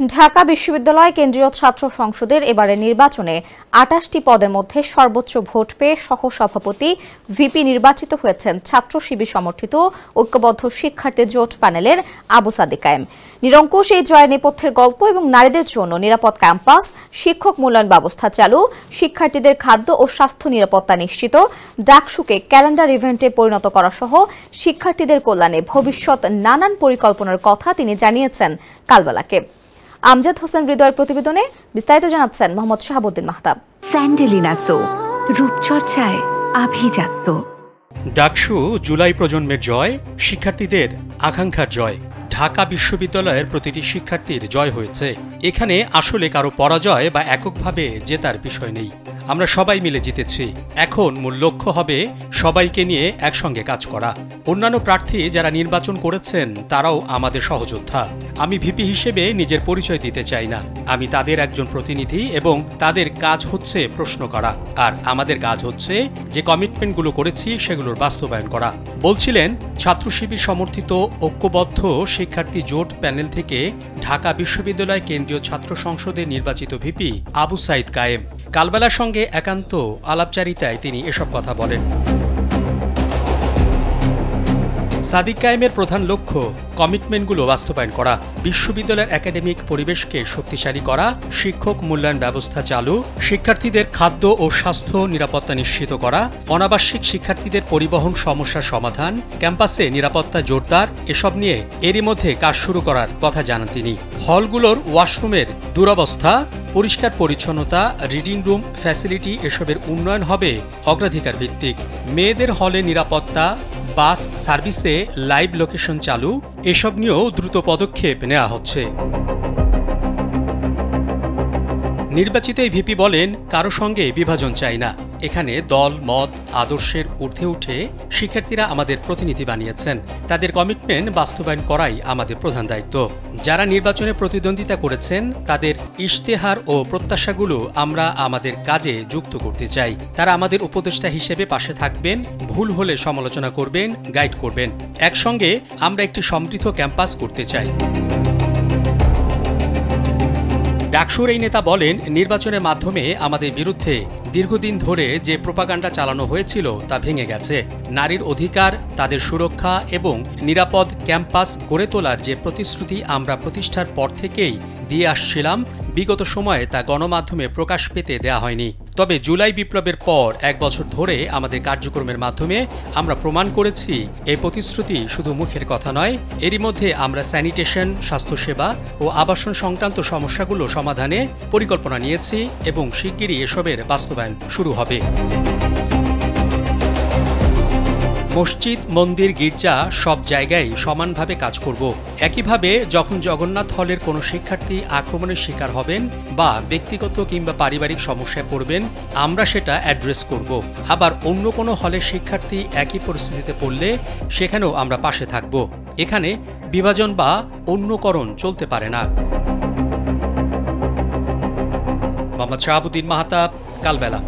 ঢাকা বিশ্ববিদ্যালয় কেন্দ্রীয় ছাত্র সংসদের এবারের নির্বাচনে ২৮টি পদের মধ্যে সর্বোচ্চ ভোট পেয়ে সহসভাপতি ভিপি নির্বাচিত হয়েছেন ছাত্র শিবির সমর্থিত ঐক্যবদ্ধ শিক্ষার্থী জোট প্যানেলের আবু সাদিক কায়েম। নিরঙ্কুশ এই জয়ের নেপথ্যের গল্প এবং নারীদের জন্য নিরাপদ ক্যাম্পাস, শিক্ষক মূল্যায়ন ব্যবস্থা চালু, শিক্ষার্থীদের খাদ্য ও স্বাস্থ্য নিরাপত্তা নিশ্চিত, ডাকসুকে ক্যালেন্ডার ইভেন্টে পরিণত করা সহ শিক্ষার্থীদের কল্যাণে ভবিষ্যৎ নানান পরিকল্পনার কথা তিনি জানিয়েছেন কালবেলাকে। আমজাদ হোসেন হৃদয়ের প্রতিবেদনে বিস্তারিত জানাচ্ছেন মোহাম্মদ শাহাবুদ্দিন মাহতাব। স্যান্ডেলিনা সো, রূপচর্চায় আভিজাত্য। ডাকসু জুলাই প্রজন্মের জয়, শিক্ষার্থীদের আকাঙ্ক্ষার জয়। ঢাকা বিশ্ববিদ্যালয়ের প্রতিটি শিক্ষার্থীর জয় হয়েছে। এখানে আসলে কারো পরাজয় বা এককভাবে জেতার বিষয় নেই। আমরা সবাই মিলে জিতেছি। এখন মূল লক্ষ্য হবে সবাইকে নিয়ে একসঙ্গে কাজ করা। অন্যান্য প্রার্থী যারা নির্বাচন করেছেন তারাও আমাদের সহযোদ্ধা। আমি ভিপি হিসেবে নিজের পরিচয় দিতে চাই না। আমি তাদের একজন প্রতিনিধি এবং তাদের কাজ হচ্ছে প্রশ্ন করা, আর আমাদের কাজ হচ্ছে যে কমিটমেন্টগুলো করেছি সেগুলোর বাস্তবায়ন করা, বলছিলেন ছাত্র শিবির সমর্থিত ঐক্যবদ্ধ শিক্ষার্থী জোট প্যানেল থেকে ঢাকা বিশ্ববিদ্যালয় কেন্দ্রীয় ছাত্র সংসদে নির্বাচিত ভিপি আবু সাইদ কায়েম। কালবেলার সঙ্গে একান্ত আলাপচারিতায় তিনি এসব কথা বলেন। সাদিক কায়েমের প্রধান লক্ষ্য কমিটমেন্টগুলো বাস্তবায়ন করা, বিশ্ববিদ্যালয়ের একাডেমিক পরিবেশকে শক্তিশালী করা, শিক্ষক মূল্যায়ন ব্যবস্থা চালু, শিক্ষার্থীদের খাদ্য ও স্বাস্থ্য নিরাপত্তা নিশ্চিত করা, অনাবাসিক শিক্ষার্থীদের পরিবহন সমস্যার সমাধান, ক্যাম্পাসে নিরাপত্তা জোরদার, এসব নিয়ে এরই মধ্যে কাজ শুরু করার কথা জানান তিনি। হলগুলোর ওয়াশরুমের দুরবস্থা, পরিষ্কার পরিচ্ছন্নতা, রিডিং রুম ফ্যাসিলিটি এসবের উন্নয়ন হবে অগ্রাধিকার ভিত্তিক। মেয়েদের হলে নিরাপত্তা, বাস সার্ভিসে লাইভ লোকেশন চালু, এসব নিয়েও দ্রুত পদক্ষেপ নেওয়া হচ্ছে। নির্বাচিত এই ভিপি বলেন, কারো সঙ্গে বিভাজন চাই না। এখানে দল মত আদর্শের ঊর্ধ্বে উঠে শিক্ষার্থীরা আমাদের প্রতিনিধি বানিয়েছেন। তাদের কমিটমেন্ট বাস্তবায়ন করাই আমাদের প্রধান দায়িত্ব। যারা নির্বাচনে প্রতিদ্বন্দ্বিতা করেছেন তাদের ইশতেহার ও প্রত্যাশাগুলো আমরা আমাদের কাজে যুক্ত করতে চাই। তারা আমাদের উপদেষ্টা হিসেবে পাশে থাকবেন, ভুল হলে সমালোচনা করবেন, গাইড করবেন। একসঙ্গে আমরা একটি সমৃদ্ধ ক্যাম্পাস করতে চাই। ডাকসুর এই নেতা বলেন, নির্বাচনের মাধ্যমে আমাদের বিরুদ্ধে দীর্ঘদিন ধরে যে প্রোপাগান্ডা চালানো হয়েছিল তা ভেঙে গেছে। নারীর অধিকার, তাদের সুরক্ষা এবং নিরাপদ ক্যাম্পাস গড়ে তোলার যে প্রতিশ্রুতি আমরা প্রতিষ্ঠার পর থেকেই দিয়ে আসছিলাম, বিগত সময়ে তা গণমাধ্যমে প্রকাশ পেতে দেয়া হয়নি। তবে জুলাই বিপ্লবের পর 1 বছর ধরে আমাদের কার্যক্রমের মাধ্যমে আমরা প্রমাণ করেছি এই প্রতিশ্রুতি শুধু মুখের কথা নয়। এরই মধ্যে আমরা স্যানিটেশন, স্বাস্থ্যসেবা ও আবাসন সংক্রান্ত সমস্যাগুলো সমাধানে পরিকল্পনা নিয়েছি এবং শিগগিরই এসবের বাস্তবায়ন শুরু হবে। মসজিদ, মন্দির, গির্জা সব জায়গায় সমানভাবে কাজ করব। একইভাবে যখন জগন্নাথ হলের কোনো শিক্ষার্থী আক্রমণের শিকার হবেন বা ব্যক্তিগত কিংবা পারিবারিক সমস্যায় পড়বেন, আমরা সেটা অ্যাড্রেস করব। আবার অন্য কোনো হলের শিক্ষার্থী একই পরিস্থিতিতে পড়লে সেখানেও আমরা পাশে থাকব। এখানে বিভাজন বা অন্যকরণ চলতে পারে না। মোহাম্মদ শাহাবুদ্দিন মাহতাব, কালবেলা।